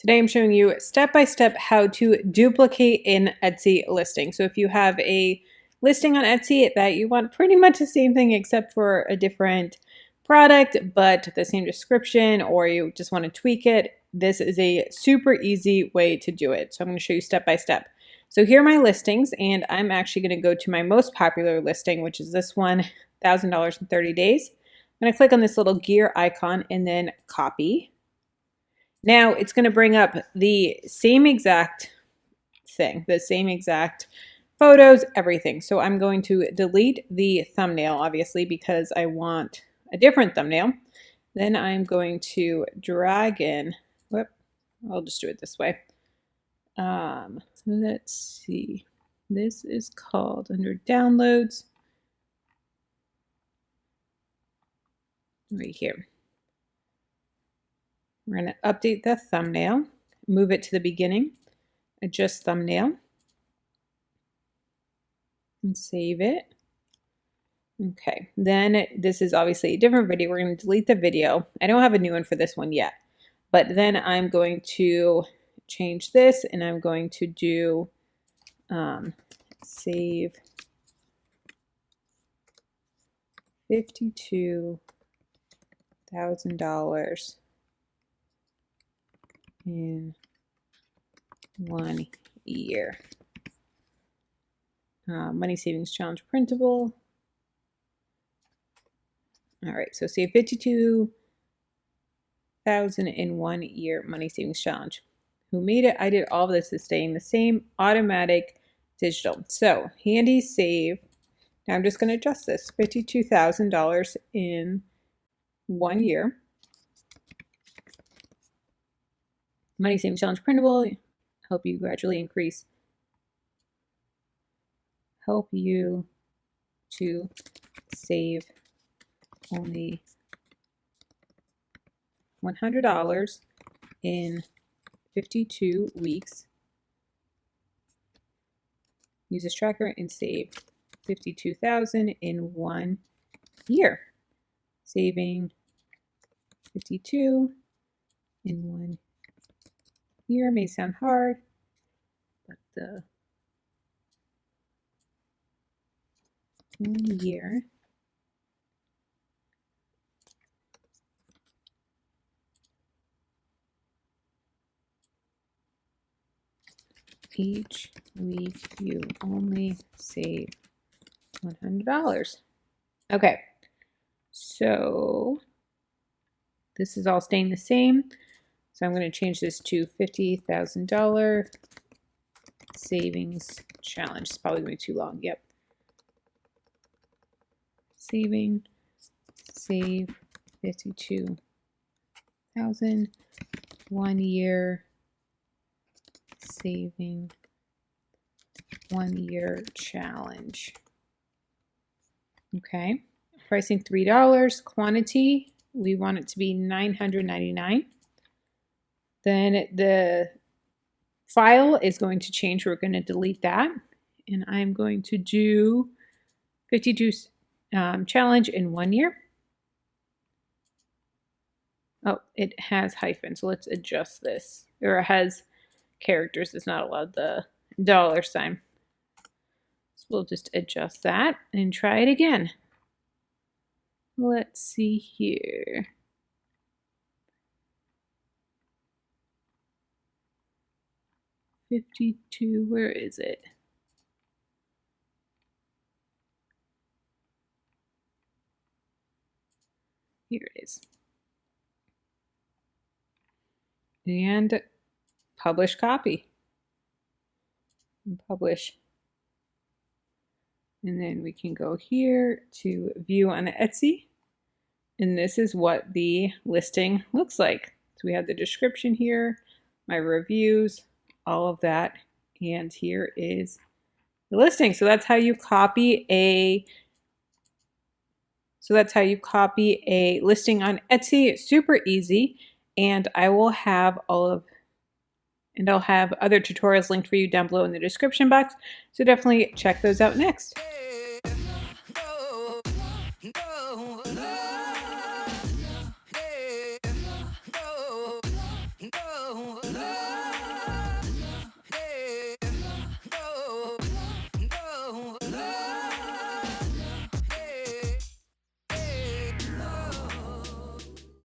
Today I'm showing you step by step how to duplicate an Etsy listing. So if you have a listing on Etsy that you want pretty much the same thing except for a different product but the same description, or you just want to tweak it, this is a super easy way to do it. So I'm going to show you step by step. So here are my listings, and I'm actually going to go to my most popular listing, which is this one, $1,000 in 30 days. I'm going to click on this little gear icon and then copy. Now it's going to bring up the same exact thing, the same exact photos, everything. So I'm going to delete the thumbnail, obviously, because I want a different thumbnail. Then I'm going to drag in, I'll just do it this way. So let's see. This is called under downloads, right here. We're going to update the thumbnail, move it to the beginning, adjust thumbnail, and save it. Okay, then this is obviously a different video. We're going to delete the video. I don't have a new one for this one yet, but then I'm going to change this, and I'm going to do save $52,000 in 1 year. Money Savings Challenge printable. All right, so save 52,000 in 1 year Money Savings Challenge. Who made it? I did. All of this is staying the same, automatic, digital. So handy save. Now I'm just going to adjust this, $52,000 in 1 year. Money Savings Challenge printable, help you gradually increase. Help you to save only $100 in 52 weeks. Use this tracker and save 52,000 in 1 year. Saving 52 in 1 year may sound hard, but the 1 year each week you only save $100. Okay, so this is all staying the same. So I'm going to change this to $50,000 savings challenge. It's probably going to be too long. Yep. Save 52,000, 1 year saving 1 year challenge. Okay, pricing $3. Quantity, we want it to be 999. Then the file is going to change. We're going to delete that, and I'm going to do 52 challenge in 1 year. Oh, it has hyphen, so let's adjust this. Or it has characters. It's not allowed the $sign. So we'll just adjust that and try it again. Let's see here. $52, where is it? Here it is. And publish copy. And publish. And then we can go here to view on Etsy. And this is what the listing looks like. So we have the description here, my reviews, all of that. And here is the listing. So that's how you copy a listing on Etsy. It's super easy. And I'll have other tutorials linked for you down below in the description box. So definitely check those out next. No. love.